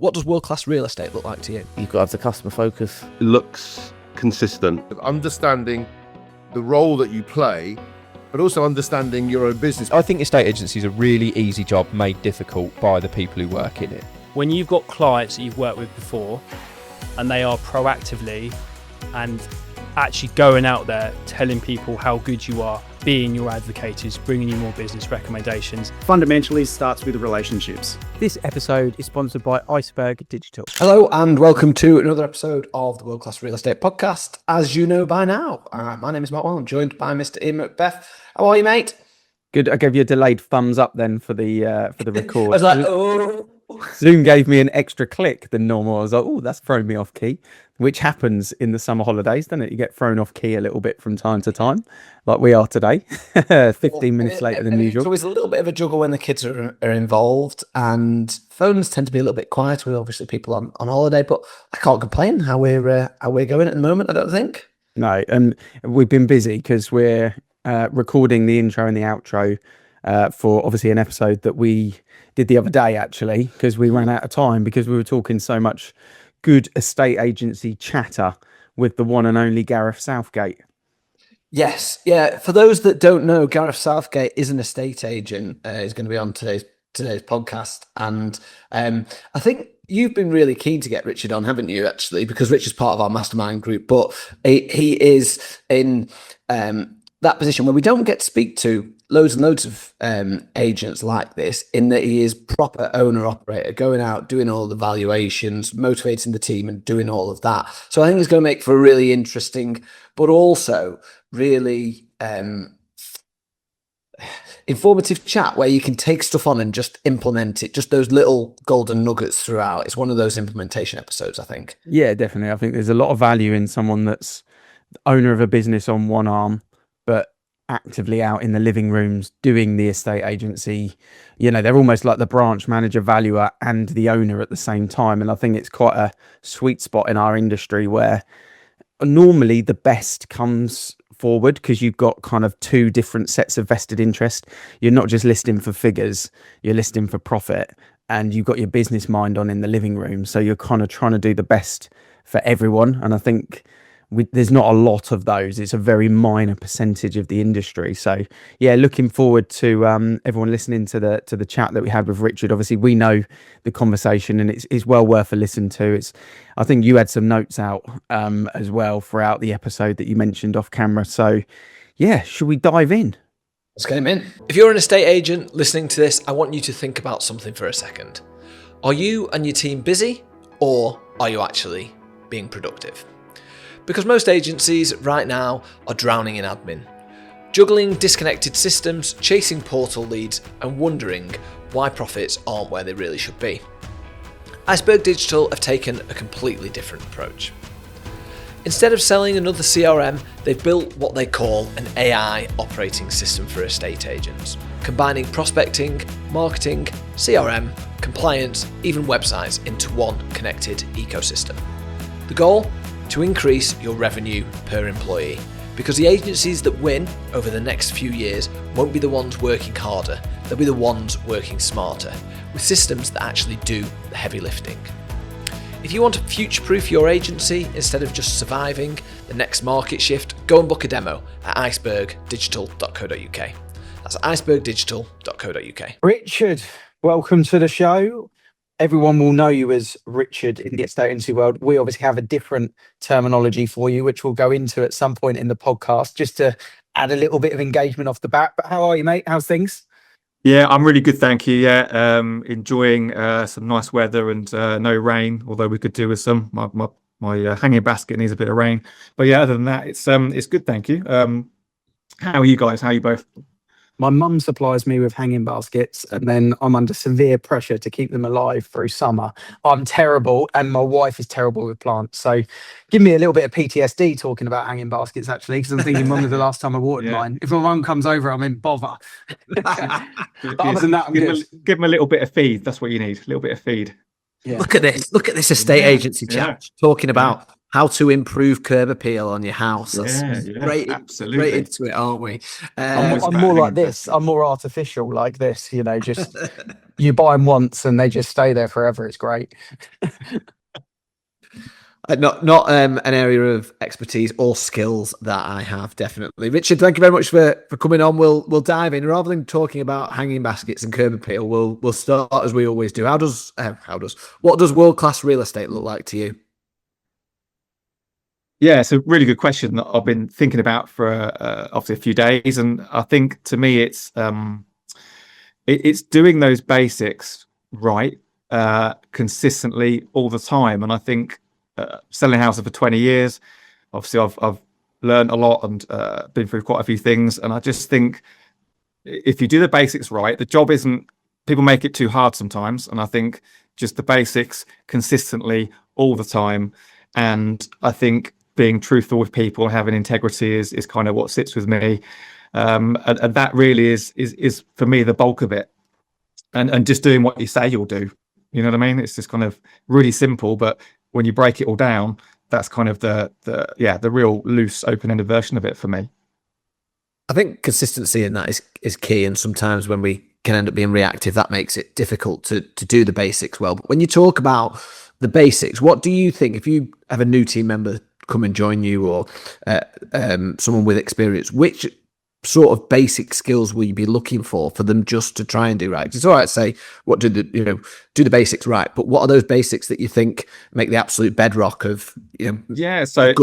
What does world-class real estate look like to you? You've got to have the customer focus. It looks consistent. Understanding the role that you play, but also understanding your own business. I think estate agency is a really easy job made difficult by the people who work in it. When you've got clients that you've worked with before and they are proactively and actually going out there telling people how good you are, being your advocators, bringing you more business recommendations. Fundamentally starts with relationships. This episode is sponsored by Iceberg Digital. Hello and welcome to another episode of the World Class Real Estate Podcast. As you know by now, my name is Matt Well. I'm joined by Mr. Ian Macbeth. How are you, mate? Good. I gave you a delayed thumbs up then for the record. I was like, oh. Zoom gave me an extra click than normal. I was like, oh, that's thrown me off key, which happens in the summer holidays, doesn't it? You get thrown off key a little bit from time to time, like we are today, 15 minutes later than usual. It's always a little bit of a juggle when the kids are involved, and phones tend to be a little bit quiet with obviously people on holiday, but I can't complain how we're going at the moment, I don't think. No, and we've been busy because we're recording the intro and the outro for obviously an episode that we did the other day, actually, because we ran out of time because we were talking so much good estate agency chatter with the one and only Gareth Southgate. Yes, yeah. For those that don't know, Gareth Southgate is an estate agent. He's going to be on today's podcast, and I think you've been really keen to get Richard on, haven't you? Actually, because Richard's part of our mastermind group, but he is in that position where we don't get to speak to loads and loads of agents like this, in that he is proper owner operator, going out, doing all the valuations, motivating the team and doing all of that. So I think it's going to make for a really interesting, but also really informative chat where you can take stuff on and just implement it, just those little golden nuggets throughout. It's one of those implementation episodes, I think. Yeah, definitely. I think there's a lot of value in someone that's owner of a business on one arm, but actively out in the living rooms doing the estate agency. You know, they're almost like the branch manager, valuer and the owner at the same time. And I think it's quite a sweet spot in our industry where normally the best comes forward because you've got kind of two different sets of vested interest. You're not just listing for figures, you're listing for profit, and you've got your business mind on in the living room. So you're kind of trying to do the best for everyone. And I think there's not a lot of those. It's a very minor percentage of the industry. So yeah, looking forward to everyone listening to the chat that we had with Richard. Obviously we know the conversation and it's well worth a listen to. I think you had some notes out as well throughout the episode that you mentioned off camera. So yeah, should we dive in? Let's get him in. If you're an estate agent listening to this, I want you to think about something for a second. Are you and your team busy, or are you actually being productive? Because most agencies right now are drowning in admin, juggling disconnected systems, chasing portal leads, and wondering why profits aren't where they really should be. Iceberg Digital have taken a completely different approach. Instead of selling another CRM, they've built what they call an AI operating system for estate agents, combining prospecting, marketing, CRM, compliance, even websites into one connected ecosystem. The goal? To increase your revenue per employee, because the agencies that win over the next few years won't be the ones working harder, they'll be the ones working smarter, with systems that actually do the heavy lifting. If you want to future-proof your agency instead of just surviving the next market shift, go and book a demo at icebergdigital.co.uk. That's icebergdigital.co.uk. Richard, welcome to the show. Everyone will know you as Richard in the estate agency world. We obviously have a different terminology for you, which we'll go into at some point in the podcast, just to add a little bit of engagement off the bat. But how are you, mate? How's things? Yeah, I'm really good, thank you. Yeah, enjoying some nice weather and no rain, although we could do with some. My hanging basket needs a bit of rain. But yeah, other than that, it's good, thank you. How are you guys? How are you both? My mum supplies me with hanging baskets, and then I'm under severe pressure to keep them alive through summer. I'm terrible, and my wife is terrible with plants. So give me a little bit of PTSD talking about hanging baskets, actually, because I'm thinking, when was the last time I watered mine? If my mum comes over, I'm in bother. But other than that, I'm good. Give them a little bit of feed. That's what you need, a little bit of feed. Yeah. Look at this estate agency chat talking about how to improve curb appeal on your house. That's absolutely. straight into it, aren't we? I'm more like this. I'm more artificial like this, just you buy them once and they just stay there forever. It's great. Not an area of expertise or skills that I have, definitely. Richard, thank you very much for coming on. We'll dive in. Rather than talking about hanging baskets and curb appeal, we'll start as we always do. What does world-class real estate look like to you? Yeah, it's a really good question that I've been thinking about for obviously a few days, and I think to me it's doing those basics right consistently all the time. And I think selling houses for 20 years, obviously I've learned a lot and been through quite a few things, and I just think if you do the basics right, the job isn't, people make it too hard sometimes, and I think just the basics consistently all the time, and I think being truthful with people, having integrity is kind of what sits with me, and that really is for me the bulk of it, and just doing what you say you'll do. You know what I mean? It's just kind of really simple, but when you break it all down, that's kind of the real loose, open-ended version of it for me. I think consistency in that is key, and sometimes when we can end up being reactive, that makes it difficult to do the basics well. But when you talk about the basics, what do you think, if you have a new team member come and join you, or someone with experience, which sort of basic skills will you be looking for them just to try and do right? It's all right to say do the basics right, but what are those basics that you think make the absolute bedrock of so I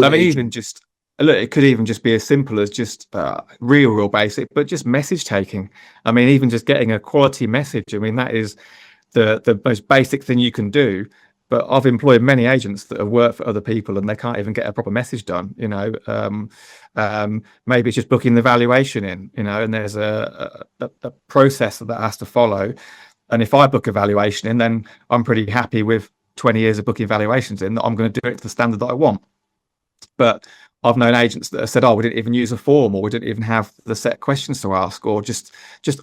mean, even just look, it could even just be as simple as just real basic, but just message taking. I mean, even just getting a quality message, I mean, that is the most basic thing you can do. But I've employed many agents that have worked for other people and they can't even get a proper message done. Maybe it's just booking the valuation in, and there's a process that has to follow. And if I book a valuation in, then I'm pretty happy with 20 years of booking valuations in, that I'm going to do it to the standard that I want. But I've known agents that have said, we didn't even use a form, or we didn't even have the set questions to ask, or just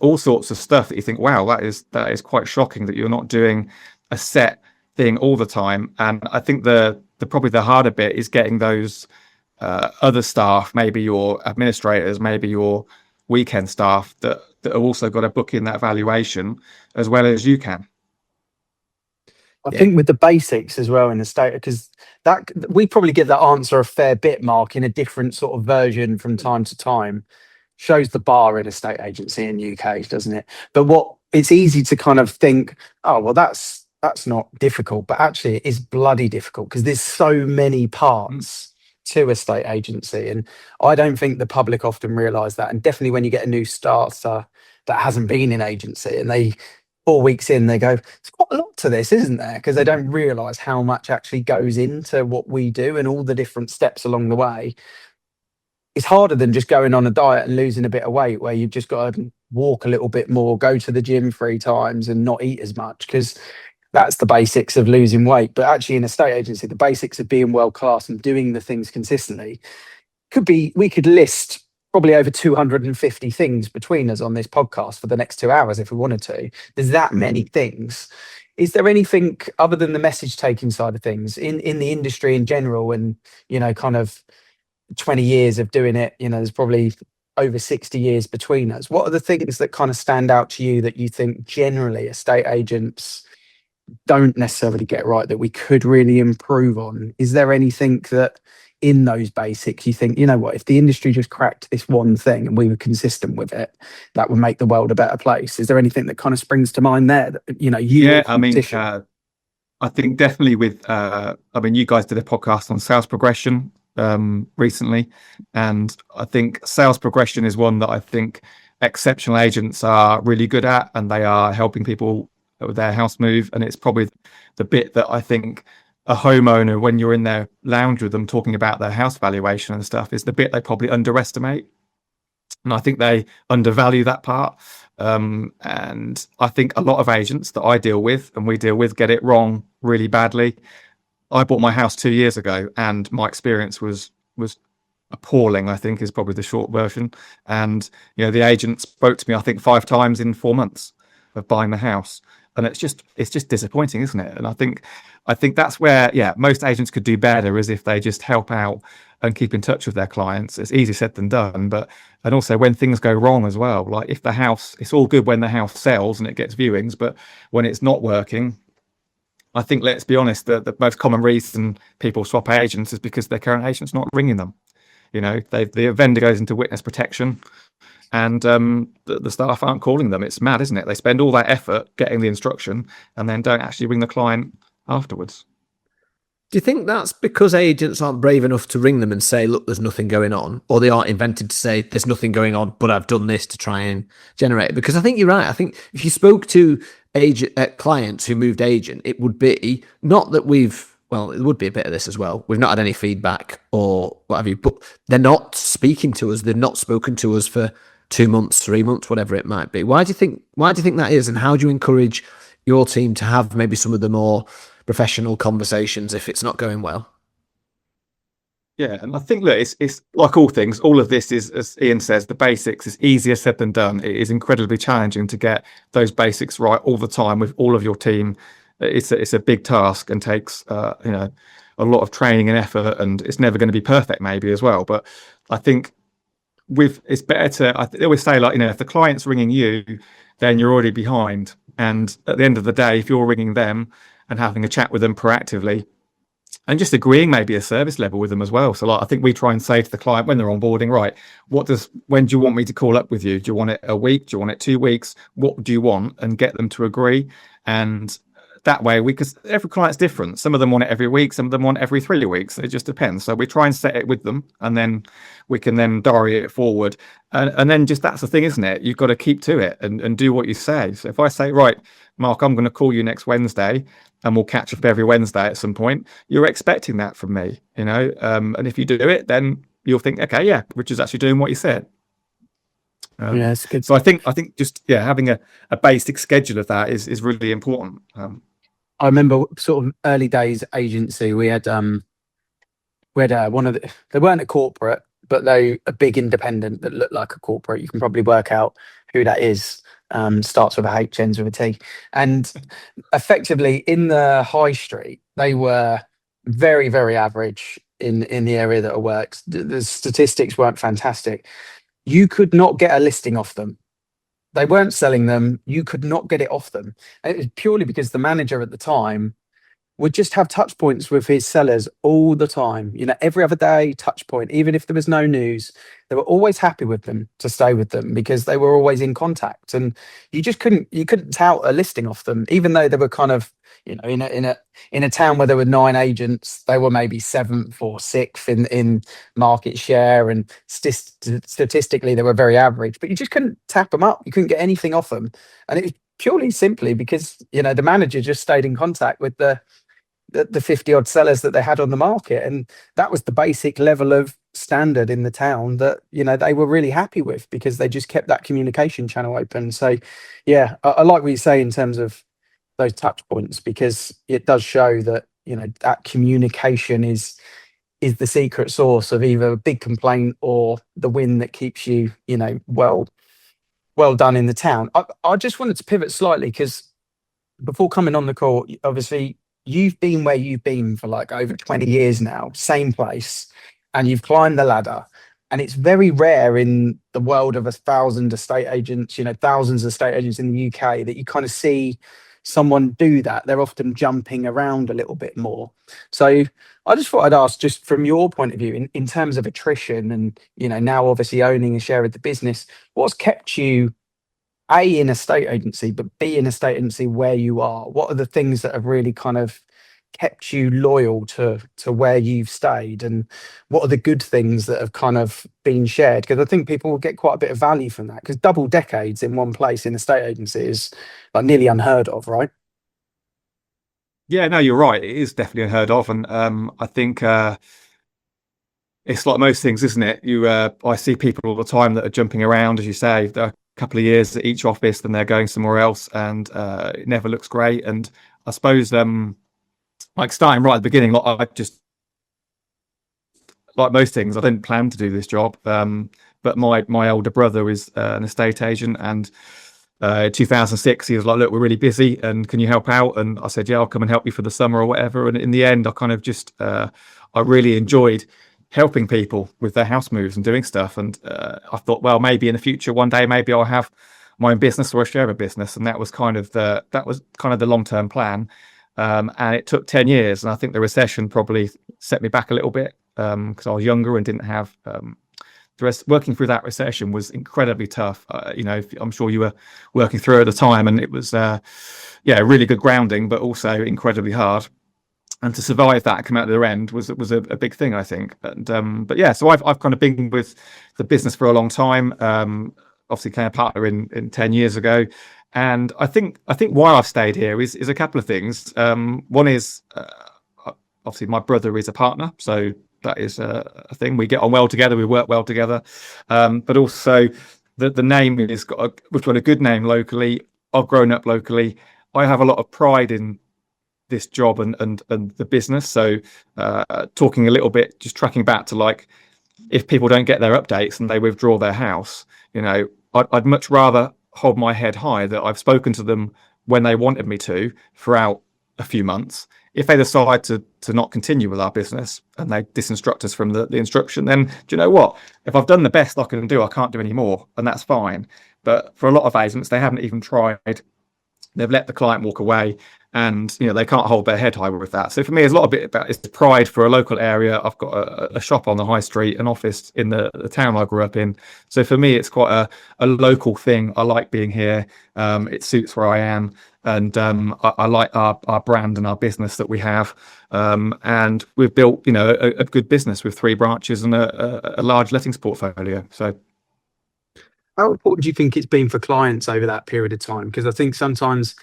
all sorts of stuff that you think, wow, that is quite shocking that you're not doing a set thing all the time. And I think probably the harder bit is getting those other staff, maybe your administrators, maybe your weekend staff, that have also got to book in that valuation as well as you can. I think with the basics as well in the state, because that we probably get that answer a fair bit, Mark, in a different sort of version from time to time. Shows the bar in a state agency in UK, doesn't it? But it's easy to kind of think, that's not difficult, but actually it is bloody difficult, because there's so many parts to a state agency, and I don't think the public often realise that. And definitely when you get a new starter that hasn't been in agency, and they 4 weeks in, they go, "There's quite a lot to this, isn't there?" Because they don't realise how much actually goes into what we do and all the different steps along the way. It's harder than just going on a diet and losing a bit of weight, where you've just got to walk a little bit more, go to the gym 3 times and not eat as much, because that's the basics of losing weight. But actually in a state agency, the basics of being world class and doing the things consistently we could list probably over 250 things between us on this podcast for the next 2 hours if we wanted to. There's that many things. Is there anything other than the message taking side of things in the industry in general, and kind of 20 years of doing it, there's probably over 60 years between us. What are the things that kind of stand out to you that you think generally estate agents don't necessarily get right that we could really improve on? Is there anything that in those basics you think, if the industry just cracked this one thing and we were consistent with it, that would make the world a better place? Is there anything that kind of springs to mind there that, I think definitely with you guys did a podcast on sales progression recently, and I think sales progression is one that I think exceptional agents are really good at, and they are helping people with their house move. And it's probably the bit that I think a homeowner, when you're in their lounge with them talking about their house valuation and stuff, is the bit they probably underestimate, and I think they undervalue that part. And I think a lot of agents that I deal with and we deal with get it wrong really badly. I bought my house 2 years ago and my experience was appalling, I think is probably the short version. And the agent spoke to me, I think 5 times in 4 months of buying the house. and it's just disappointing, isn't it? And I think that's where most agents could do better, is if they just help out and keep in touch with their clients. It's easier said than done, and also when things go wrong as well, like if the house, it's all good when the house sells and it gets viewings, but when it's not working, I think, let's be honest, the most common reason people swap agents is because their current agent's not ringing them. The vendor goes into witness protection, and the staff aren't calling them. It's mad, isn't it? They spend all that effort getting the instruction and then don't actually ring the client afterwards. Do you think that's because agents aren't brave enough to ring them and say, look, there's nothing going on, or they aren't invented to say there's nothing going on, but I've done this to try and generate it? Because I think you're right. I think if you spoke to clients who moved agent, it would be not that it would be a bit of this as well. We've not had any feedback or what have you, but they're not speaking to us. They've not spoken to us for 2 months, 3 months, whatever it might be. Why do you think that is? And how do you encourage your team to have maybe some of the more professional conversations if it's not going well? Yeah, and I think, look, it's like all things. All of this is, as Ian says, the basics is easier said than done. It is incredibly challenging to get those basics right all the time with all of your team. It's a big task and takes a lot of training and effort, and it's never going to be perfect, maybe, as well. But I think it's better to. They always say, like, if the client's ringing you, then you're already behind. And at the end of the day, if you're ringing them and having a chat with them proactively, and just agreeing maybe a service level with them as well. So, like, I think we try and say to the client when they're onboarding, right, when do you want me to call up with you? Do you want it a week? Do you want it 2 weeks? What do you want? And get them to agree. And that way, because every client's different. Some of them want it every week. Some of them want every 3 weeks. It just depends. So we try and set it with them, and then we can then diary it forward. And then just, that's the thing, isn't it? You've got to keep to it and do what you say. So if I say, right, Mark, I'm going to call you next Wednesday, and we'll catch up every Wednesday at some point, you're expecting that from me, and if you do it, then you'll think, okay, yeah, Richard's actually doing what he said. Yeah, it's good. So I think just having a basic schedule of that is really important. I remember sort of early days agency, we had one of they weren't a corporate, but they a big independent that looked like a corporate. You can probably work out who that is. Starts with a H, ends with a T. And effectively in the high street, they were very, very average in the area that I worked. The statistics weren't fantastic. You could not get a listing off them. They weren't selling them. You could not get it off them. And it was purely because the manager at the time would just have touch points with his sellers all the time. Every other day, touch point. Even if there was no news, they were always happy with them to stay with them because they were always in contact. And you couldn't tout a listing off them, even though they were kind of, in a town where there were 9 agents, they were maybe 7th or 6th in market share, and statistically they were very average. But you just couldn't tap them up. You couldn't get anything off them, and it was purely simply because the manager just stayed in contact with the 50 odd sellers that they had on the market, and that was the basic level of standard in the town that they were really happy with, because they just kept that communication channel open. So yeah, I like what you say in terms of those touch points, because it does show that that communication is the secret source of either a big complaint or the win that keeps you well done in the town. I just wanted to pivot slightly, because before coming on the call, obviously you've been where you've been for like over 20 years now, same place, and you've climbed the ladder. And it's very rare in the world of 1,000 estate agents, thousands of estate agents in the UK, that you kind of see someone do that. They're often jumping around a little bit more. So I just thought I'd ask, just from your point of view, in terms of attrition and, now obviously owning a share of the business, what's kept you A, in a estate agency, but B, in a estate agency where you are? What are the things that have really kind of kept you loyal to where you've stayed, and what are the good things that have kind of been shared? Because I think people will get quite a bit of value from that, because double decades in one place in a estate agency is like nearly unheard of, right? Yeah, no, you're right. It is definitely unheard of, and I think it's like most things, isn't it? I see people all the time that are jumping around, as you say. They're a couple of years at each office, then they're going somewhere else, and it never looks great. And I suppose like starting right at the beginning, like I just, like most things, I didn't plan to do this job. But my older brother is an estate agent, and 2006, he was like, look, we're really busy and can you help out? And I said, yeah, I'll come and help you for the summer or whatever. And in the end, I kind of just, I really enjoyed helping people with their house moves and doing stuff. And I thought, well, maybe in the future, one day, maybe I'll have my own business or a share of a business. And that was kind of the long-term plan. And it took 10 years. And I think the recession probably set me back a little bit because I was younger and didn't have working through that recession was incredibly tough. I'm sure you were working through it at the time, and it was really good grounding, but also incredibly hard. And to survive that, come out the other end was a big thing, I think. And so I've kind of been with the business for a long time. Obviously, became a partner in 10 years ago, and I think why I've stayed here is a couple of things. One is obviously my brother is a partner, so that is a thing. We get on well together. We work well together. But also the name we've got a good name locally. I've grown up locally. I have a lot of pride in this job and the business. So talking a little bit, just tracking back to like, if people don't get their updates and they withdraw their house, I'd much rather hold my head high that I've spoken to them when they wanted me to throughout a few months. If they decide to not continue with our business and they disinstruct us from the instruction, then do you know what? If I've done the best I can do, I can't do any more, and that's fine. But for a lot of agents, they haven't even tried. They've let the client walk away, and they can't hold their head high with that. So for me, it's a lot of it about it's pride for a local area. I've got a shop on the high street, an office in the town I grew up in. So for me, it's quite a local thing. I like being here. It suits where I am. And I like our brand and our business that we have. And we've built, a good business with 3 branches and a large lettings portfolio. So how important do you think it's been for clients over that period of time? Because I think sometimes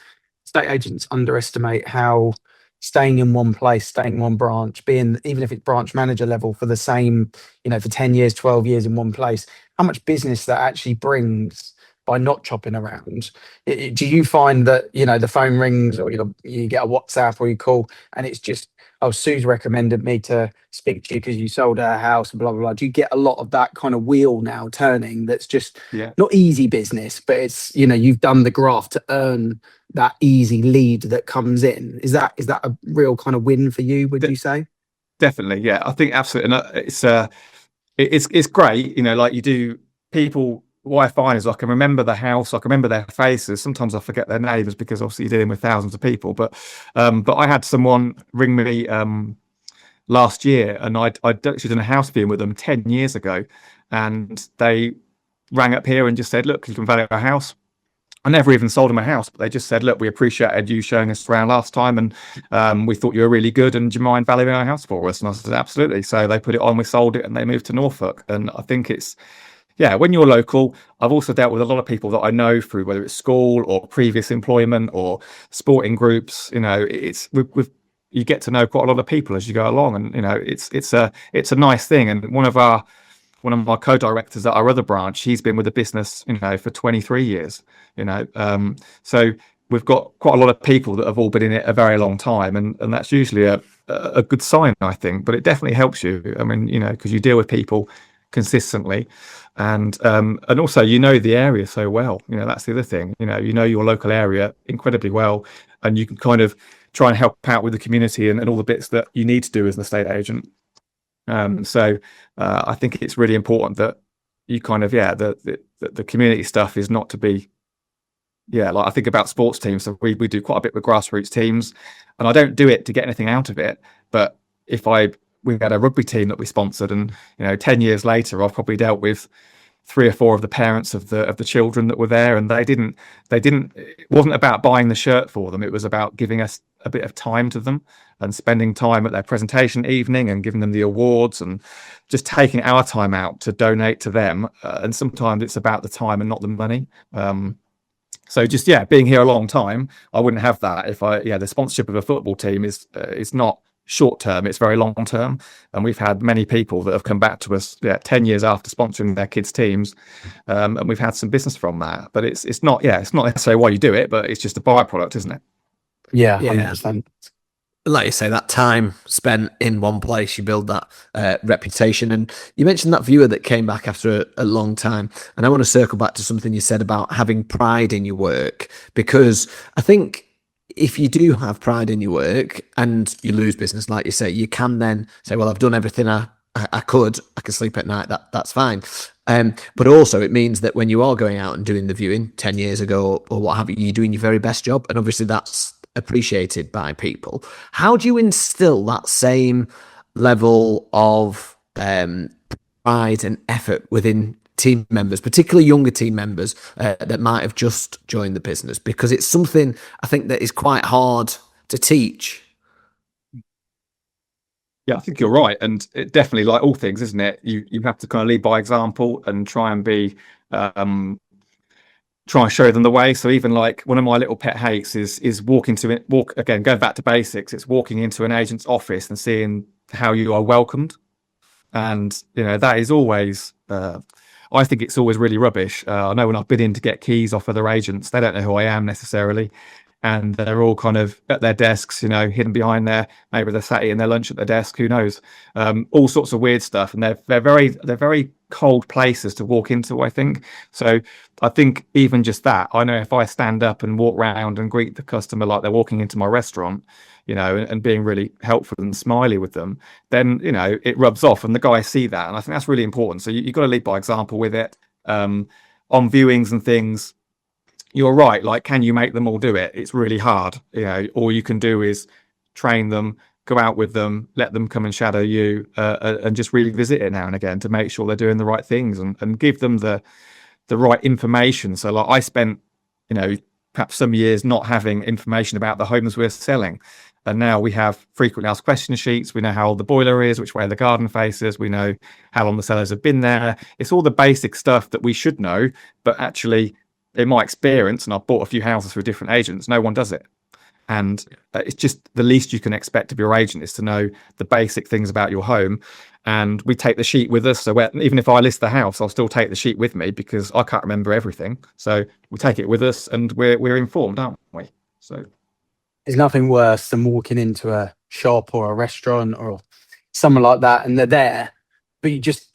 estate agents underestimate how staying in one place, staying in one branch, being, even if it's branch manager level for the same, for 10 years, 12 years in one place, how much business that actually brings by not chopping around. Do you find that, the phone rings or you get a WhatsApp or you call and it's just, oh, Sue's recommended me to speak to you because you sold her house, blah, blah, blah. Do you get a lot of that kind of wheel now turning that's just not easy business, but it's, you've done the graft to earn that easy lead that comes in? Is that a real kind of win for you, would you say? Definitely, yeah. I think absolutely. And it's great, like you do people. What I find is I can remember the house, I can remember their faces. Sometimes I forget their names because obviously you're dealing with thousands of people. But I had someone ring me last year, and I'd actually done a house viewing with them 10 years ago, and they rang up here and just said, "Look, you can value our house." I never even sold them a house, but they just said, "Look, we appreciated you showing us around last time, and we thought you were really good. And do you mind valuing our house for us?" And I said, "Absolutely." So they put it on, we sold it, and they moved to Norfolk. And I think it's. Yeah, when you're local, I've also dealt with a lot of people that I know through whether it's school or previous employment or sporting groups. You get to know quite a lot of people as you go along, and it's a nice thing. And one of my co-directors at our other branch, he's been with the business for 23 years. So we've got quite a lot of people that have all been in it a very long time, and that's usually a good sign, I think. But it definitely helps you. I mean, because you deal with people consistently. And also, the area so well. That's the other thing. Your local area incredibly well, and you can kind of try and help out with the community and all the bits that you need to do as an estate agent. So I think it's really important that you kind of the community stuff is not to be. Yeah, like I think about sports teams. So we do quite a bit with grassroots teams, and I don't do it to get anything out of it. But we had a rugby team that we sponsored, and 10 years later, I've probably dealt with 3 or 4 of the parents of the children that were there, and they didn't. It wasn't about buying the shirt for them. It was about giving us a bit of time to them and spending time at their presentation evening and giving them the awards and just taking our time out to donate to them. And sometimes it's about the time and not the money. So just being here a long time, I wouldn't have that if the sponsorship of a football team is not short term, it's very long term. And we've had many people that have come back to us 10 years after sponsoring their kids' teams, and we've had some business from that. But it's not necessarily why you do it, but it's just a byproduct, isn't it? Yeah, 100%. like you say, that time spent in one place, you build that reputation. And you mentioned that viewer that came back after a long time. And I want to circle back to something you said about having pride in your work, because I think if you do have pride in your work and you lose business, like you say, you can then say, well, I've done everything I could. I can sleep at night. That's fine. But also it means that when you are going out and doing the viewing 10 years ago or what have you, you're doing your very best job. And obviously that's appreciated by people. How do you instill that same level of pride and effort within team members, particularly younger team members that might have just joined the business? Because it's something I think that is quite hard to teach. Yeah, I think you're right, and it definitely, like all things, isn't it? You have to kind of lead by example and try and be try and show them the way. So even like one of my little pet hates is walking again, going back to basics. It's walking into an agent's office and seeing how you are welcomed, and that is always. I think it's always really rubbish. I know when I've been in to get keys off other agents, they don't know who I am necessarily. And they're all kind of at their desks, hidden behind there. Maybe they're sat eating their lunch at their desk. Who knows? All sorts of weird stuff, and they're very cold places to walk into, I think. So I think even just that, I know if I stand up and walk around and greet the customer like they're walking into my restaurant, and being really helpful and smiley with them, then it rubs off, and the guys see that, and I think that's really important. So you've got to lead by example with it. On viewings and things, you're right. Like, can you make them all do it? It's really hard. All you can do is train them, go out with them, let them come and shadow you, and just revisit it now and again to make sure they're doing the right things and give them the right information. So like I spent, perhaps some years not having information about the homes we're selling. And now we have frequently asked question sheets. We know how old the boiler is, which way the garden faces. We know how long the sellers have been there. It's all the basic stuff that we should know, but actually, in my experience, and I've bought a few houses through different agents, no one does it. And it's just the least you can expect of your agent is to know the basic things about your home. And we take the sheet with us. So even if I list the house, I'll still take the sheet with me because I can't remember everything. So we take it with us and we're informed, aren't we? So there's nothing worse than walking into a shop or a restaurant or somewhere like that, and they're there, but you just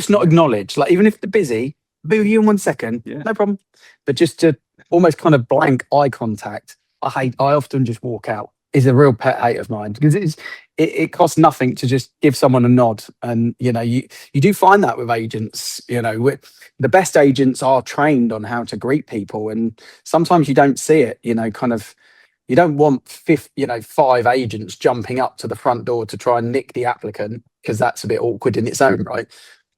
not acknowledge. Like, even if they're busy, be with you in 1 second, no problem. But just to almost kind of blank eye contact, I often just walk out. Is a real pet hate of mine, because it costs nothing to just give someone a nod. And you do find that with agents. The best agents are trained on how to greet people, and sometimes you don't see it. You don't want 5 agents jumping up to the front door to try and nick the applicant, because that's a bit awkward in its own right.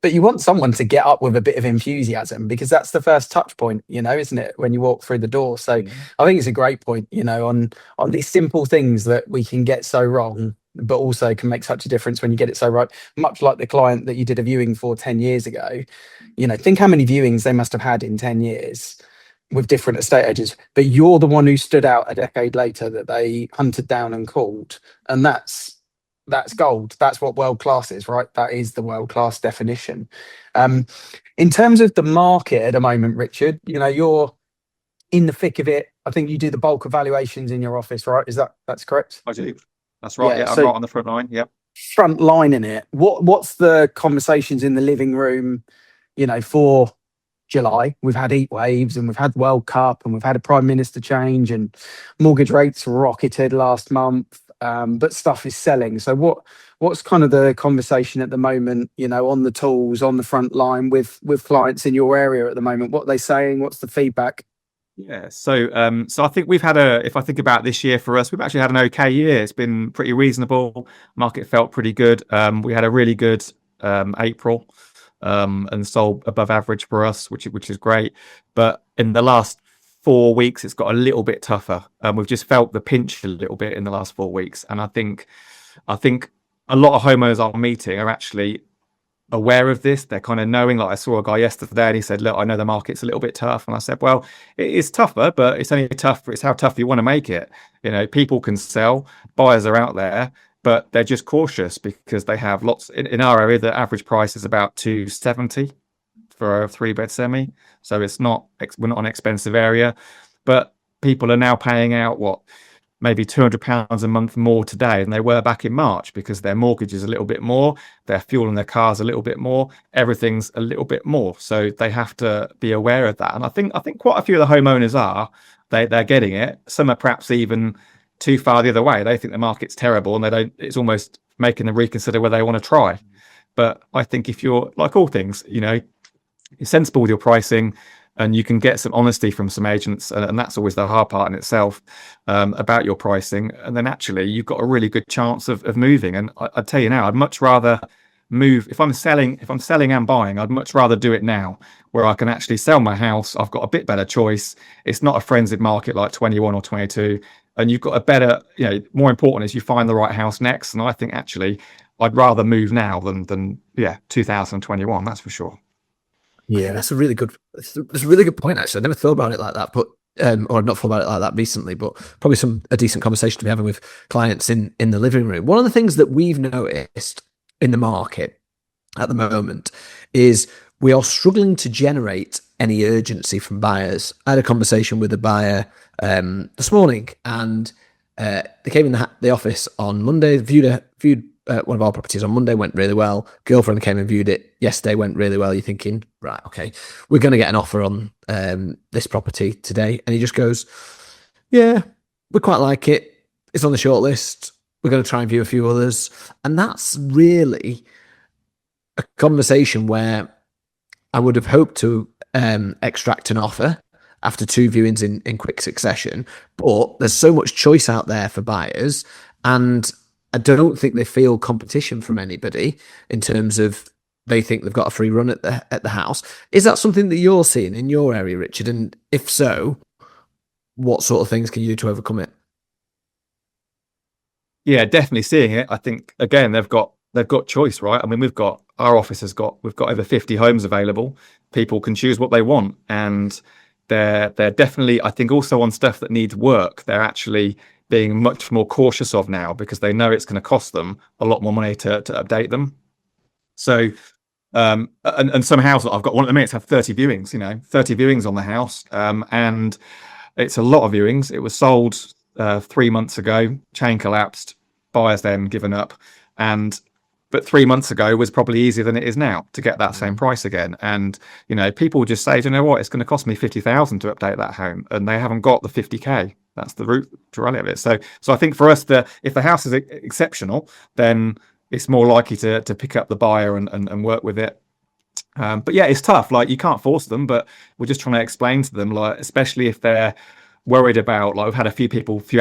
But you want someone to get up with a bit of enthusiasm, because that's the first touch point, isn't it, when you walk through the door? So I think it's a great point, on these simple things that we can get so wrong, but also can make such a difference when you get it so right. Much like the client that you did a viewing for 10 years ago, think how many viewings they must have had in 10 years with different estate agents, but you're the one who stood out a decade later that they hunted down and called. And that's gold. That's what world class is, right? That is the world class definition. In terms of the market at the moment, Richard, you're in the thick of it. I think you do the bulk of valuations in your office, right? That's correct? I do. That's right. Yeah, I'm so right on the front line. Yep. Front line in it. What's the conversations in the living room, for July? We've had heat waves, and we've had World Cup, and we've had a prime minister change, and mortgage rates rocketed last month. But stuff is selling. So what's kind of the conversation at the moment, on the tools, on the front line with clients in your area at the moment? What are they saying? What's the feedback? Yeah. So I think we've had if I think about this year for us, we've actually had an okay year. It's been pretty reasonable. Market felt pretty good. We had a really good April and sold above average for us, which is great. But in the last 4 weeks, it's got a little bit tougher. We've just felt the pinch a little bit in the last 4 weeks, and I think a lot of homeowners I'm meeting are actually aware of this. They're kind of knowing. Like, I saw a guy yesterday, and he said, "Look, I know the market's a little bit tough," and I said, "Well, it is tougher, but it's only tough. It's how tough you want to make it. People can sell. Buyers are out there." But they're just cautious because they have lots. In our area, the average price is about 270 for a 3-bed semi, so we're not an expensive area, but people are now paying out maybe £200 a month more today than they were back in March, because their mortgage is a little bit more, their fuel and their cars a little bit more, everything's a little bit more. So they have to be aware of that. And I think quite a few of the homeowners are, they're getting it. Some are perhaps even too far the other way. They think the market's terrible and it's almost making them reconsider whether they want to try. But I think if you're, like all things, you're sensible with your pricing, and you can get some honesty from some agents, and that's always the hard part in itself, about your pricing, and then actually you've got a really good chance of moving. And I tell you now, I'd much rather move if I'm selling and buying. I'd much rather do it now, where I can actually sell my house. I've got a bit better choice. It's not a frenzied market like 21 or 22, and you've got a better, more important is you find the right house next. And I think actually I'd rather move now than 2021, that's for sure. Yeah, that's a really good point, actually. I never thought about it like that, but or I've not thought about it like that recently, but probably a decent conversation to be having with clients in the living room. One of the things that we've noticed in the market at the moment is we are struggling to generate any urgency from buyers. I had a conversation with a buyer this morning, and they came in the office on Monday, viewed one of our properties on Monday, went really well. Girlfriend came and viewed it yesterday, went really well. You're thinking, right, okay, we're going to get an offer on this property today. And he just goes, yeah, we quite like it. It's on the short list. We're going to try and view a few others. And that's really a conversation where I would have hoped to extract an offer after 2 viewings in quick succession. But there's so much choice out there for buyers, and I don't think they feel competition from anybody in terms of they think they've got a free run at the house. Is that something that you're seeing in your area, Richard? And if so, what sort of things can you do to overcome it? Yeah, definitely seeing it. I think again they've got choice, right? I mean, our office we've got over 50 homes available. People can choose what they want, and they're definitely, I think, also on stuff that needs work. They're actually being much more cautious of now, because they know it's going to cost them a lot more money to update them. So and some houses, I've got one at the minute, have 30 viewings, 30 viewings on the house, and it's a lot of viewings. It was sold 3 months ago, chain collapsed, buyers then given up, but 3 months ago was probably easier than it is now to get that same price again. And people just say, do you know what, it's going to cost me 50,000 to update that home, and they haven't got the 50k. That's the root to rally of it. So I think for us, if the house is exceptional, then it's more likely to pick up the buyer and work with it. But yeah, it's tough. Like, you can't force them, but we're just trying to explain to them, like, especially if they're worried about, like, we've had a few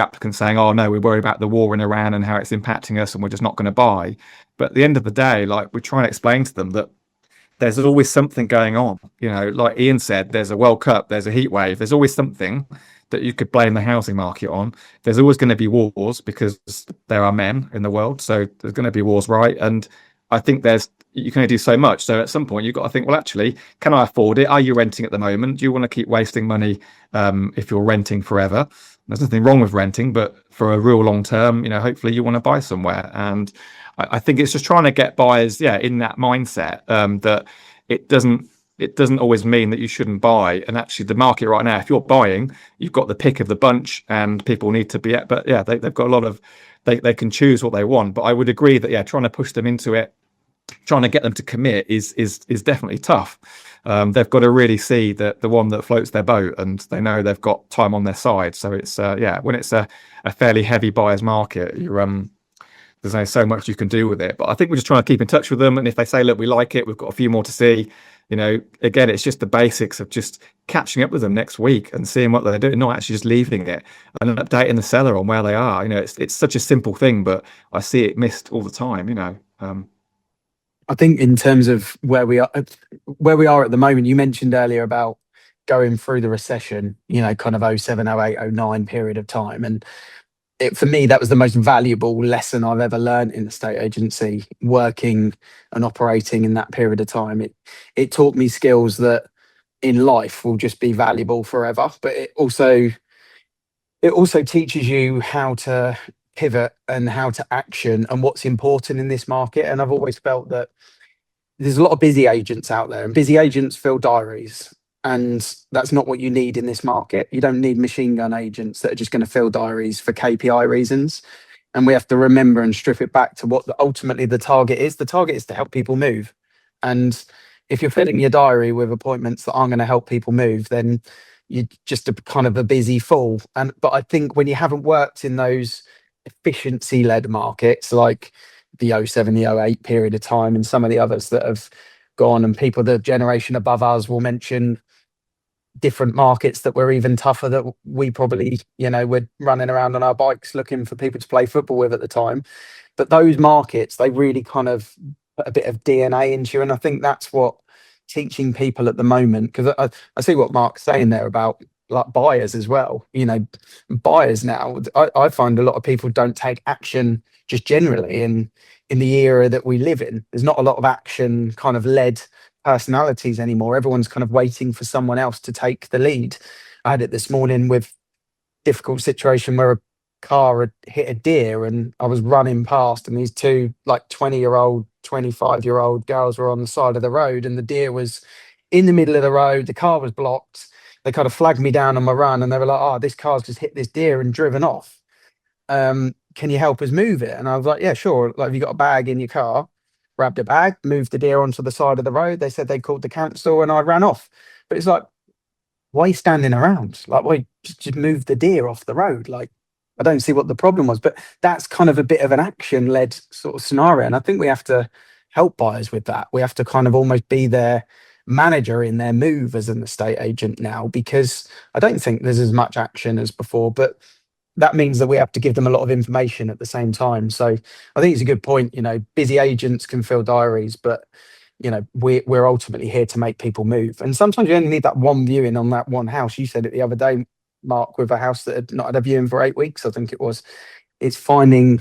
applicants saying, oh no, we're worried about the war in Iran and how it's impacting us, and we're just not going to buy. But at the end of the day, like, we're trying to explain to them that there's always something going on. Like Ian said, there's a World Cup, there's a heat wave, there's always something that you could blame the housing market on. There's always going to be wars, because there are men in the world, so there's going to be wars, right? And I think you can only do so much. So at some point you've got to think, well, actually, can I afford it? Are you renting at the moment? Do you want to keep wasting money if you're renting forever? There's nothing wrong with renting, but for a real long term, hopefully you want to buy somewhere. And I think it's just trying to get buyers, in that mindset, that it doesn't always mean that you shouldn't buy. And actually, the market right now, if you're buying, you've got the pick of the bunch, and people need to be at. But yeah, they've got a lot of, they can choose what they want. But I would agree that trying to push them into it, trying to get them to commit is definitely tough. They've got to really see the one that floats their boat, and they know they've got time on their side. So it's when it's a fairly heavy buyer's market, there's only so much you can do with it. But I think we're just trying to keep in touch with them, and if they say, look, we like it, we've got a few more to see, again, it's just the basics of just catching up with them next week and seeing what they're doing, not actually just leaving it, and then updating the seller on where they are. It's such a simple thing, but I see it missed all the time. I think in terms of where we are at the moment, you mentioned earlier about going through the recession, kind of 07, 08, 09 period of time. And for me, that was the most valuable lesson I've ever learned in the estate agency, working and operating in that period of time. It taught me skills that in life will just be valuable forever, but it also teaches you how to pivot and how to action and what's important in this market. And I've always felt that there's a lot of busy agents out there, and busy agents fill diaries. And that's not what you need in this market. You don't need machine gun agents that are just going to fill diaries for KPI reasons. And we have to remember and strip it back to what ultimately the target is. The target is to help people move. And if you're filling your diary with appointments that aren't going to help people move, then you're just a kind of a busy fool. But I think when you haven't worked in those efficiency-led markets like the '07, the '08 period of time, and some of the others that have gone, and people the generation above us will mention different markets that were even tougher, that we probably, were running around on our bikes looking for people to play football with at the time. But those markets, they really kind of put a bit of DNA into you. And I think that's what teaching people at the moment, because I see what Mark's saying there about like buyers as well. Buyers now, I find a lot of people don't take action just generally in the era that we live in. There's not a lot of action kind of led personalities anymore. Everyone's kind of waiting for someone else to take the lead. I had it this morning with difficult situation where a car had hit a deer, and I was running past, and these two like 20-year-old, 25-year-old girls were on the side of the road, and the deer was in the middle of the road. The car was blocked. They kind of flagged me down on my run, and they were like, "Oh, this car's just hit this deer and driven off. Can you help us move it?" And I was like, "Yeah, sure. Like, have you got a bag in your car?" Grabbed a bag, moved the deer onto the side of the road. They said they called the council, and I ran off. But it's like, why are you standing around? Like, why just move the deer off the road? Like, I don't see what the problem was. But that's kind of a bit of an action-led sort of scenario. And I think we have to help buyers with that. We have to kind of almost be their manager in their move as an estate agent now, because I don't think there's as much action as before. But that means that we have to give them a lot of information at the same time. So I think it's a good point. Busy agents can fill diaries, but we're ultimately here to make people move. And sometimes you only need that one viewing on that one house. You said it the other day, Mark, with a house that had not had a viewing for 8 weeks, I think it was. It's finding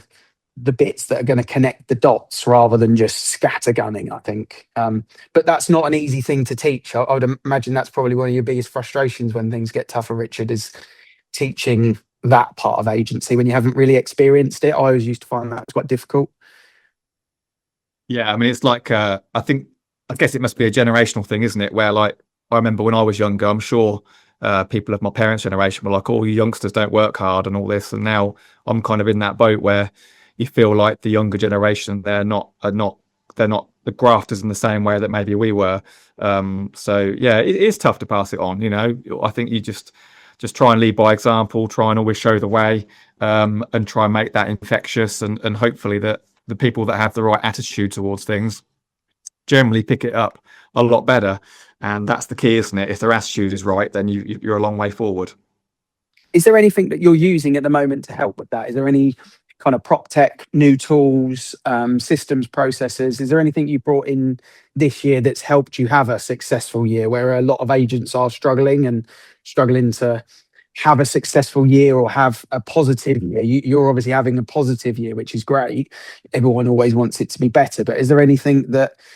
the bits that are going to connect the dots rather than just scattergunning, I think. But that's not an easy thing to teach. I would imagine that's probably one of your biggest frustrations when things get tougher, Richard, is teaching that part of agency when you haven't really experienced it. I always used to find that quite difficult. Yeah, I mean, it's like I guess it must be a generational thing, isn't it? Where, like, I remember when I was younger, I'm sure people of my parents' generation were like, "Oh, you youngsters don't work hard," and all this. And now I'm kind of in that boat where you feel like the younger generation, they're not the grafters in the same way that maybe we were. So yeah, it is tough to pass it on. I think you just try and lead by example, try and always show the way, and try and make that infectious, and hopefully that the people that have the right attitude towards things generally pick it up a lot better. And that's the key, isn't it? If their attitude is right, then you're a long way forward. Is there anything that you're using at the moment to help with that? Is there any kind of prop tech, new tools, systems, processes? Is there anything you brought in this year that's helped you have a successful year, where a lot of agents are struggling to have a successful year or have a positive year? You're obviously having a positive year, which is great. Everyone always wants it to be better. But is there anything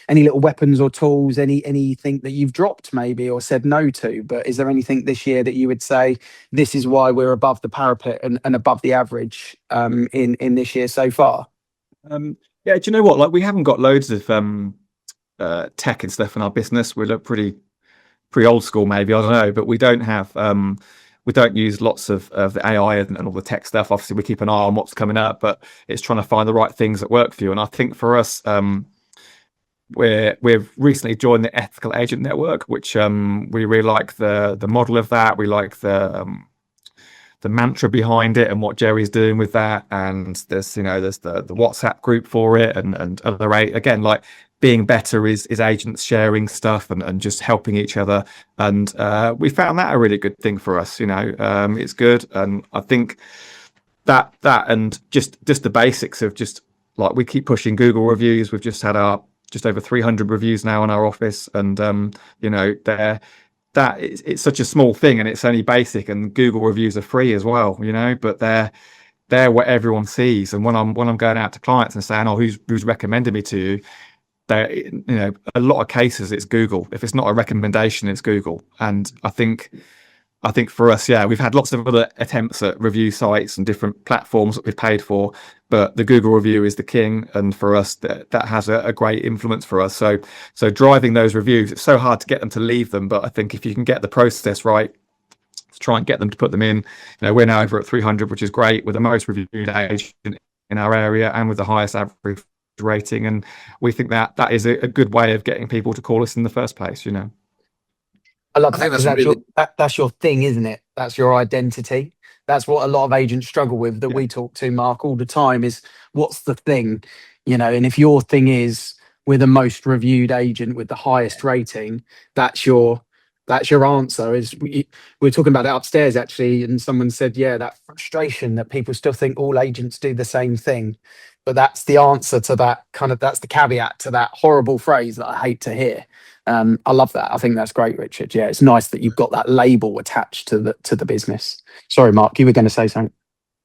any little weapons or tools, anything that you've dropped maybe or said no to? But is there anything this year that you would say, this is why we're above the parapet and above the average in this year so far? Yeah, do you know what? Like, we haven't got loads of tech and stuff in our business. We look pretty old school, maybe, I don't know, but we don't have we don't use lots of the AI and all the tech stuff. Obviously, we keep an eye on what's coming up, but it's trying to find the right things that work for you. And I think for us, we've recently joined the Ethical Agent Network, which we really like the model of that. We like the mantra behind it and what Jerry's doing with that. And there's the WhatsApp group for it, and other, again, like, being better is agents sharing stuff and just helping each other. And we found that a really good thing for us. It's good. And I think that and just the basics of just, like, we keep pushing Google reviews. We've just had our just over 300 reviews now in our office. And, it's such a small thing, and it's only basic, and Google reviews are free as well, but they're what everyone sees. And when I'm going out to clients and saying, "Oh, who's recommended me to you?" A lot of cases it's Google. If it's not a recommendation, it's Google. And I think I think for us, we've had lots of other attempts at review sites and different platforms that we've paid for, but the Google review is the king, and for us, that has a great influence for us. So driving those reviews, it's so hard to get them to leave them, but I think if you can get the process right, to try and get them to put them in, we're now over at 300, which is great, with the most reviewed agent in our area and with the highest average rating, and we think that is a good way of getting people to call us in the first place. I love I think that, 'cause that's your thing, isn't it? That's your identity. That's what a lot of agents struggle with, that we talk to, Mark, all the time, is what's the thing, and if your thing is we're the most reviewed agent with the highest rating, that's your answer. We were talking about it upstairs actually, and someone said, that frustration that people still think all agents do the same thing, but that's the answer to that that's the caveat to that horrible phrase that I hate to hear. I love that. I think that's great, Richard. It's nice that you've got that label attached to the business. Sorry, Mark, you were going to say something.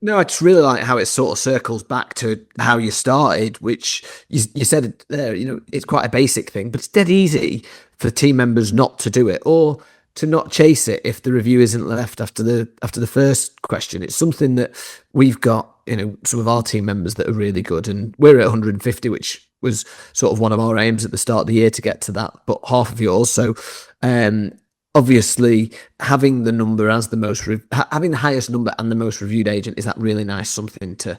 No, I just really like how it sort of circles back to how you started, which you said it there, it's quite a basic thing, but it's dead easy for team members not to do it, or to not chase it if the review isn't left after the first question. It's something that we've got, some of our team members that are really good, and we're at 150, which was sort of one of our aims at the start of the year to get to that, but half of yours. So, obviously, having the number as having the highest number and the most reviewed agent is that really nice something to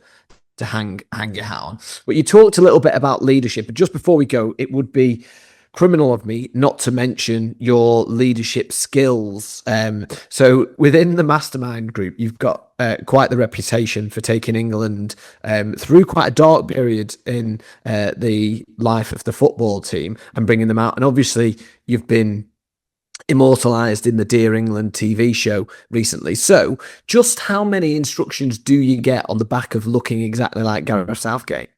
hang your hat on. But you talked a little bit about leadership, and just before we go, it would be criminal of me not to mention your leadership skills. So within the mastermind group, you've got quite the reputation for taking England through quite a dark period in the life of the football team and bringing them out. And obviously, you've been immortalized in the Dear England TV show recently. So just how many instructions do you get on the back of looking exactly like Gareth Southgate?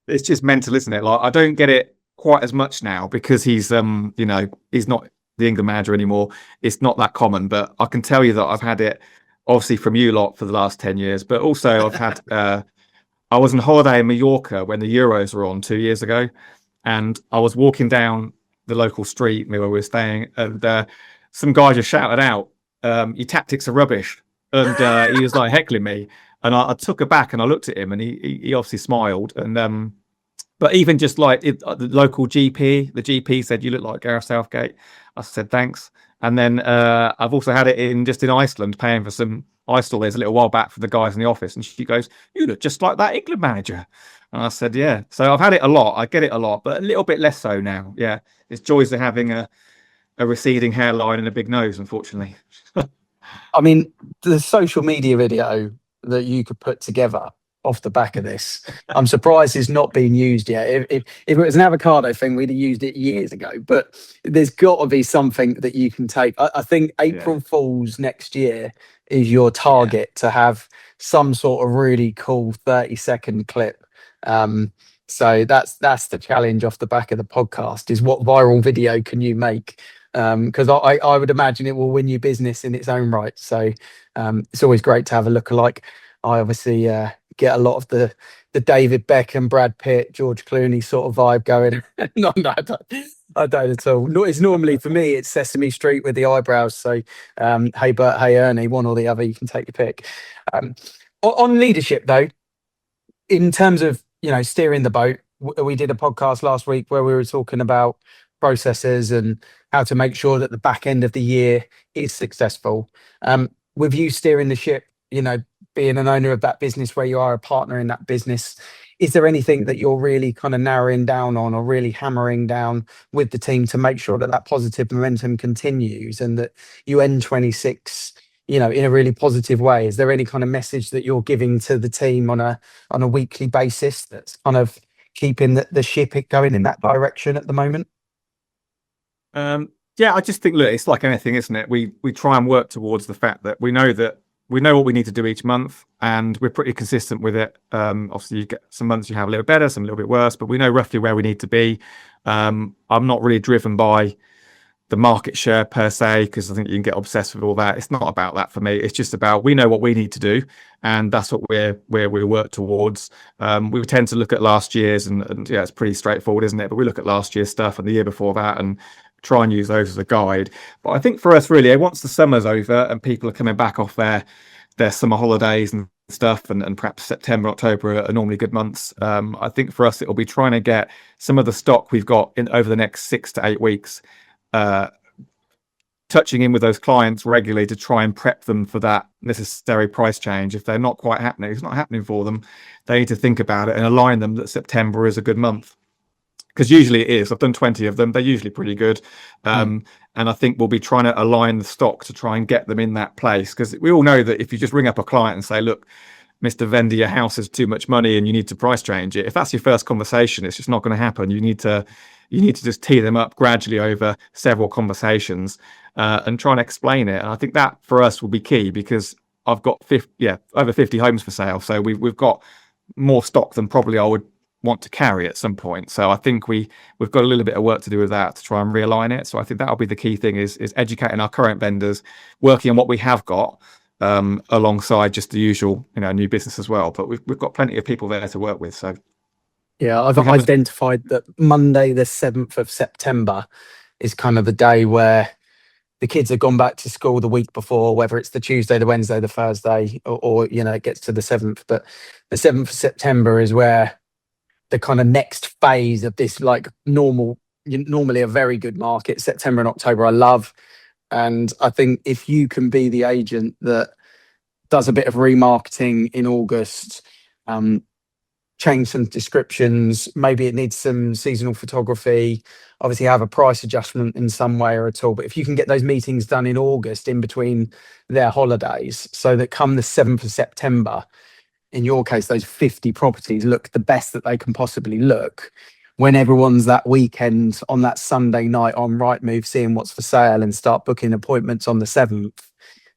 It's just mental, isn't it? Like, I don't get it quite as much now because he's he's not the England manager anymore. It's not that common, but I can tell you that I've had it obviously from you lot for the last 10 years, but also I've had I was on holiday in Mallorca when the Euros were on 2 years ago, and I was walking down the local street where we were staying, and some guy just shouted out, "Your tactics are rubbish," and he was like heckling me. And I took it back and I looked at him, and he obviously smiled. And but even just like the local GP, the GP said, "You look like Gareth Southgate." I said, "Thanks." And then I've also had it in Iceland, paying for some ice there's a little while back for the guys in the office, and she goes, "You look just like that England manager." And I said, "Yeah." So I've had it a lot. I get it a lot, but a little bit less so now. Yeah, it's joys of having a receding hairline and a big nose, unfortunately. I mean, the social media video that you could put together off the back of this, I'm surprised it's not being used yet. If it was an avocado thing, we'd have used it years ago, but there's got to be something that you can take. I think April Fools next year is your target to have some sort of really cool 30-second clip. So that's the challenge off the back of the podcast, is what viral video can you make? Because I would imagine it will win you business in its own right. So it's always great to have a lookalike. I obviously get a lot of the David Beckham, Brad Pitt, George Clooney sort of vibe going. No, I don't at all. No, it's normally, for me, it's Sesame Street with the eyebrows. So hey Bert, hey Ernie, one or the other, you can take your pick. On leadership though, in terms of steering the boat, we did a podcast last week where we were talking about processes and how to make sure that the back end of the year is successful. With you steering the ship, being an owner of that business, where you are a partner in that business, is there anything that you're really kind of narrowing down on or really hammering down with the team to make sure that that positive momentum continues and that you end 26 in a really positive way? Is there any kind of message that you're giving to the team on a weekly basis that's kind of keeping the ship going in that direction at the moment? I just think, look, it's like anything, isn't it? We try and work towards the fact that we know what we need to do each month, and we're pretty consistent with it. Obviously, you get some months you have a little better, some a little bit worse, but we know roughly where we need to be. I'm not really driven by the market share per se, because I think you can get obsessed with all that. It's not about that for me. It's just about, we know what we need to do, and that's what we work towards. We tend to look at last year's, and it's pretty straightforward, isn't it? But we look at last year's stuff and the year before that, and try and use those as a guide. But I think for us, really, once the summer's over and people are coming back off their summer holidays and stuff, and perhaps September, October are normally good months. I think for us, it'll be trying to get some of the stock we've got in over the next 6 to 8 weeks, touching in with those clients regularly to try and prep them for that necessary price change. If they're not quite happening, it's not happening for them, they need to think about it and align them that September is a good month. Because usually it is. I've done 20 of them. They're usually pretty good. And I think we'll be trying to align the stock to try and get them in that place. Because we all know that if you just ring up a client and say, look, Mr. Vendor, your house is too much money and you need to price change it. If that's your first conversation, it's just not going to happen. You need to just tee them up gradually over several conversations and try and explain it. And I think that for us will be key, because I've got over 50 homes for sale. So we've got more stock than probably I would want to carry at some point. So I think we've got a little bit of work to do with that to try and realign it. So I think that'll be the key thing, is educating our current vendors, working on what we have got, alongside just the usual, new business as well. But we've got plenty of people there to work with. So yeah, I've identified that Monday, the 7th of September, is kind of the day where the kids have gone back to school the week before, whether it's the Tuesday, the Wednesday, the Thursday, or it gets to the 7th. But the 7th of September is where the kind of next phase of this, like normally a very good market, September and October, I love. And I think if you can be the agent that does a bit of remarketing in August, change some descriptions, maybe it needs some seasonal photography, obviously have a price adjustment in some way or at all. But if you can get those meetings done in August in between their holidays, so that come the 7th of September, in your case, those 50 properties look the best that they can possibly look, when everyone's that weekend on that Sunday night on Rightmove seeing what's for sale and start booking appointments on the 7th,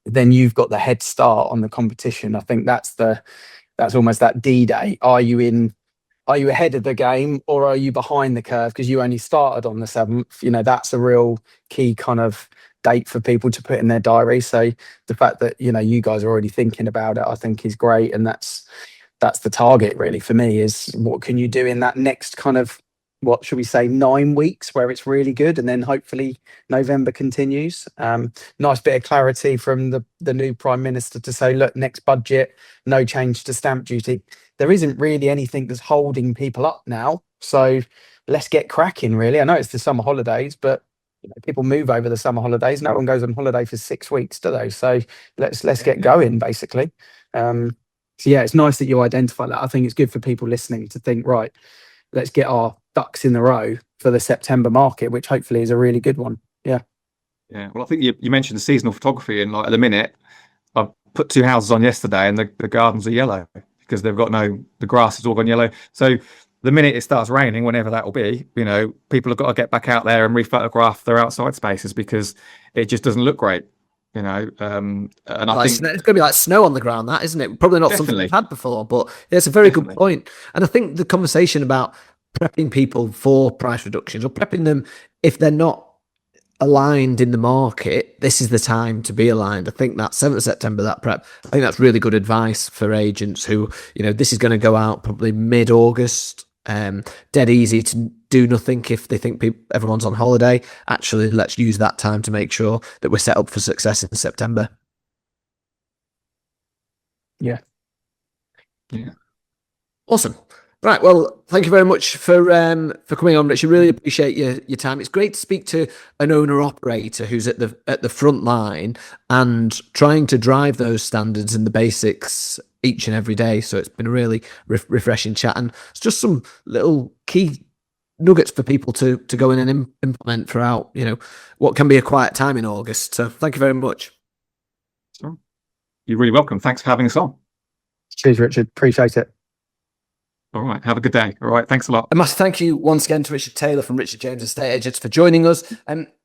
then you've got the head start on the competition. I think that's almost that D-Day. Are you ahead of the game, or are you behind the curve because you only started on the 7th? That's a real key kind of date for people to put in their diary. So the fact that you guys are already thinking about it, I think is great. And that's the target really for me, is what can you do in that next kind of, what should we say, 9 weeks where it's really good, and then hopefully November continues. Nice bit of clarity from the new Prime Minister to say, look, next budget, no change to stamp duty. There isn't really anything that's holding people up now, so let's get cracking really. I know it's the summer holidays, but people move over the summer holidays. No one goes on holiday for 6 weeks, do they? So let's get going basically. So yeah, it's nice that you identify that. I think it's good for people listening to think, right, let's get our ducks in the row for the September market, which hopefully is a really good one. Yeah. Well, I think you mentioned the seasonal photography, and like at the minute, I've put 2 houses on yesterday, and the gardens are yellow because they've got the grass has all gone yellow. So the minute it starts raining, whenever that will be, people have got to get back out there and rephotograph their outside spaces, because it just doesn't look great. And I think it's going to be like snow on the ground, that, isn't it? Probably not something we've had before, but it's a very good point. And I think the conversation about prepping people for price reductions, or prepping them if they're not aligned in the market, this is the time to be aligned. I think that 7th of September, that prep, I think that's really good advice for agents who, this is going to go out probably mid-August. Dead easy to do nothing if they think everyone's on holiday. Actually, let's use that time to make sure that we're set up for success in September. Yeah. Awesome. Right, well, thank you very much for coming on, Richard. Really appreciate your time. It's great to speak to an owner-operator who's at the front line and trying to drive those standards and the basics each and every day. So it's been a really refreshing chat, and it's just some little key nuggets for people to go in and implement throughout, what can be a quiet time in August. So thank you very much. Sure. You're really welcome. Thanks for having us on. Cheers, Richard. Appreciate it. All right. Have a good day. All right. Thanks a lot. A massive thank you once again to Richard Taylor from Richard James Estate Agents for joining us.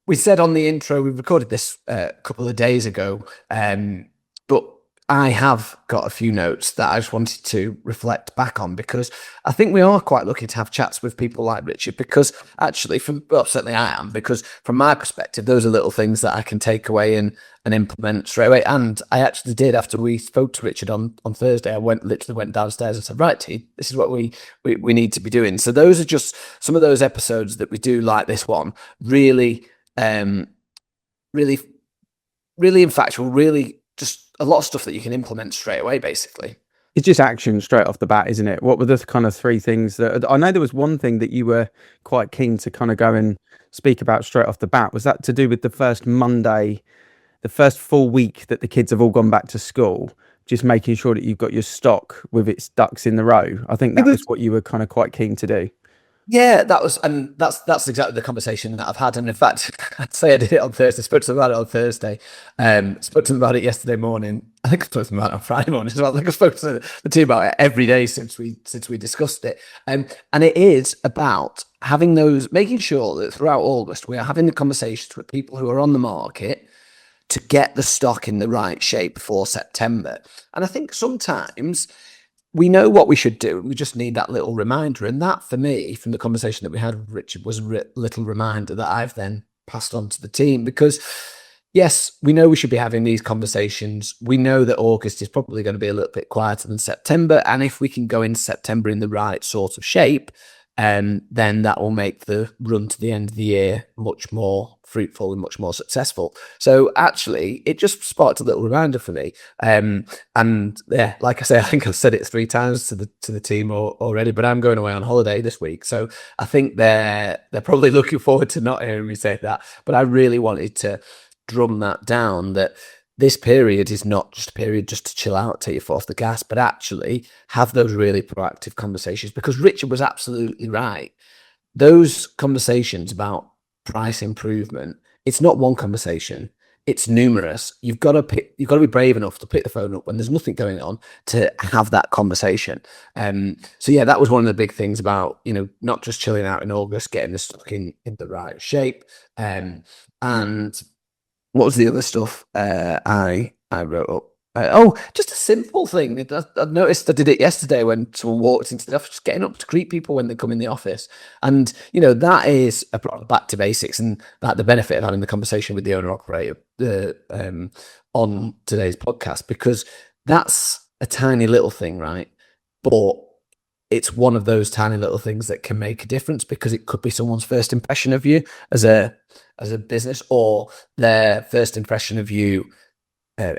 We said on the intro, we recorded this a couple of days ago, but I have got a few notes that I just wanted to reflect back on, because I think we are quite lucky to have chats with people like Richard, because actually certainly I am, because from my perspective, those are little things that I can take away and implement straight away. And I actually did, after we spoke to Richard on Thursday, I literally went downstairs and said, right, T, this is what we need to be doing. So those are just some of those episodes that we do, like this one, really really, really impactful, really just a lot of stuff that you can implement straight away, basically. It's just action straight off the bat, isn't it? What were the kind of three things that I know there was one thing that you were quite keen to kind of go and speak about straight off the bat? Was that to do with the first Monday, the first full week that the kids have all gone back to school, just making sure that you've got your stock with its ducks in the row? I think that was what you were kind of quite keen to do. Yeah, that was, and that's exactly the conversation that I've had. And in fact, I'd say I did it on Thursday. Spoke to them about it on Thursday. Spoke to them about it yesterday morning. I think I spoke to them about it on Friday morning as well. I think I spoke to the team about it every day since we discussed it. And it is about having those, making sure that throughout August we are having the conversations with people who are on the market to get the stock in the right shape for September. And I think sometimes we know what we should do. We just need that little reminder. And that, for me, from the conversation that we had with Richard, was a little reminder that I've then passed on to the team. Because, yes, we know we should be having these conversations. We know that August is probably going to be a little bit quieter than September. And if we can go into September in the right sort of shape, then that will make the run to the end of the year much more fruitful and much more successful. So actually, it just sparked a little reminder for me. And yeah, like I say, I think I've said it 3 times to the team already, but I'm going away on holiday this week. So I think they're probably looking forward to not hearing me say that. But I really wanted to drum that down, that this period is not just a period just to chill out, take your foot off the gas, but actually have those really proactive conversations. Because Richard was absolutely right. Those conversations about price improvement, it's not one conversation, it's numerous. You've got to be brave enough to pick the phone up when there's nothing going on to have that conversation. So yeah, that was one of the big things about, not just chilling out in August, getting the stock in the right shape. And what was the other stuff I wrote up? Just a simple thing. I noticed I did it yesterday when someone walked into the office, just getting up to greet people when they come in the office. And, that is back to basics, and that the benefit of having the conversation with the owner-operator on today's podcast, because that's a tiny little thing, right? But it's one of those tiny little things that can make a difference, because it could be someone's first impression of you as a business, or their first impression of you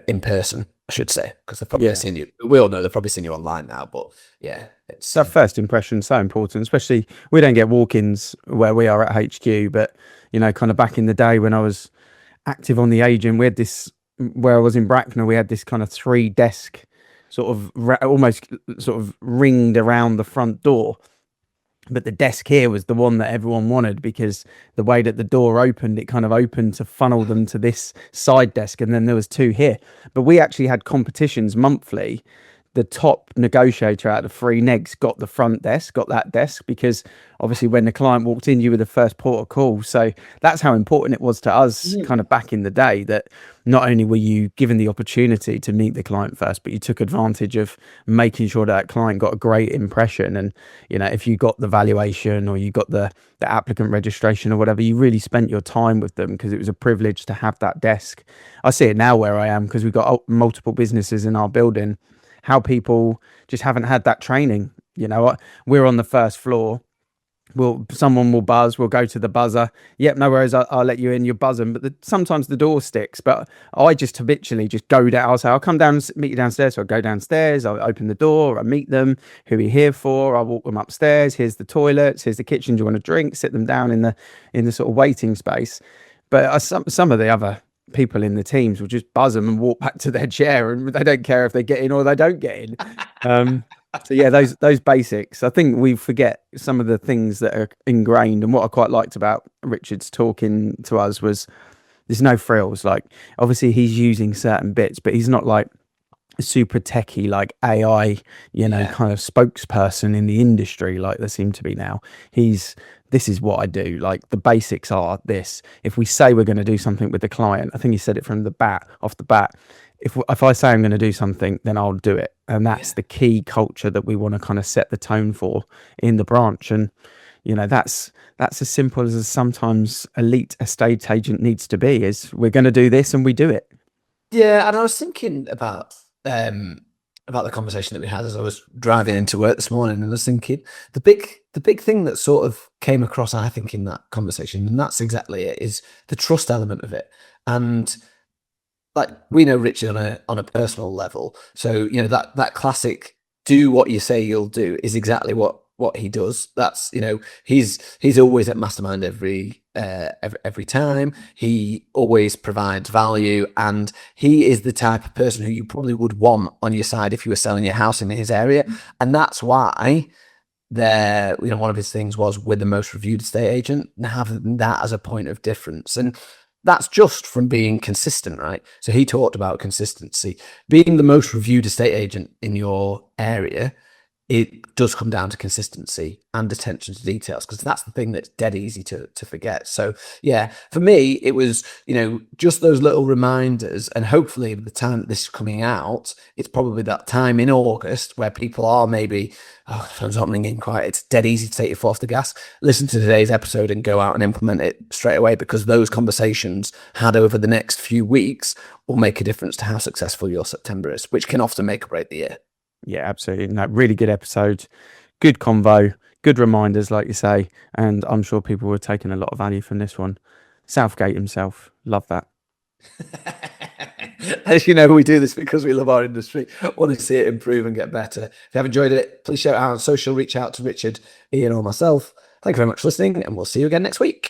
in person, I should say, because they've probably seen you. We all know they've probably seen you online now, but yeah, it's that first impression so important. Especially, we don't get walk-ins where we are at HQ, but kind of back in the day when I was active on the agent, we had this, where I was in Bracknell, we had this kind of 3-desk sort of almost sort of ringed around the front door. But the desk here was the one that everyone wanted, because the way that the door opened, it kind of opened to funnel them to this side desk. And then there was 2 here. But we actually had competitions monthly. The top negotiator out of 3 negs got the front desk, got that desk, because obviously when the client walked in, you were the first port of call. So that's how important it was to us kind of back in the day, that not only were you given the opportunity to meet the client first, but you took advantage of making sure that client got a great impression. And, if you got the valuation or you got the applicant registration or whatever, you really spent your time with them, because it was a privilege to have that desk. I see it now where I am, because we've got multiple businesses in our building, how people just haven't had that training. We're on the first floor. Someone will buzz. We'll go to the buzzer. Yep, no worries. I'll let you in. You're buzzing, but sometimes the door sticks. But I just habitually just go down. I'll say, I'll come down and meet you downstairs. So I go downstairs. I'll open the door. I meet them. Who are you here for? I walk them upstairs. Here's the toilets. Here's the kitchen. Do you want a drink? Sit them down in the sort of waiting space. But some of the other people in the teams will just buzz them and walk back to their chair, and they don't care if they get in or they don't get in. So yeah, those basics. I think we forget some of the things that are ingrained. And what I quite liked about Richard's talking to us was there's no frills. Like, obviously he's using certain bits, but he's not like super techie, like AI, kind of spokesperson in the industry like there seem to be now. This is what I do. Like, the basics are this. If we say we're going to do something with the client, I think he said it from off the bat. If I say I'm going to do something, then I'll do it. And that's the key culture that we want to kind of set the tone for in the branch. And, that's as simple as sometimes elite estate agent needs to be, is we're going to do this and we do it. Yeah. And I was thinking about the conversation that we had as I was driving into work this morning, and I was thinking the big the big thing that sort of came across, I think, in that conversation, and that's exactly it, is the trust element of it. And like, we know Richard on a personal level, so that classic do what you say you'll do is exactly what he does. That's he's always at mastermind every time. He always provides value, and he is the type of person who you probably would want on your side if you were selling your house in his area. And that's why one of his things was, we're the most reviewed estate agent, and having that as a point of difference. And that's just from being consistent, right? So he talked about consistency. Being the most reviewed estate agent in your area, it does come down to consistency and attention to details, because that's the thing that's dead easy to forget. So yeah, for me, it was, just those little reminders, and hopefully by the time that this is coming out, it's probably that time in August where people are maybe, phone's not ringing quite, it's dead easy to take your foot off the gas. Listen to today's episode and go out and implement it straight away, because those conversations had over the next few weeks will make a difference to how successful your September is, which can often make or break the year. Yeah, absolutely. No, really good episode, good convo, good reminders, like you say, and I'm sure people were taking a lot of value from this one. Southgate himself, love that. As you know, we do this because we love our industry, want to see it improve and get better. If you have enjoyed it, please shout out on social, reach out to Richard, Ian, or myself. Thank you very much for listening, and we'll see you again next week.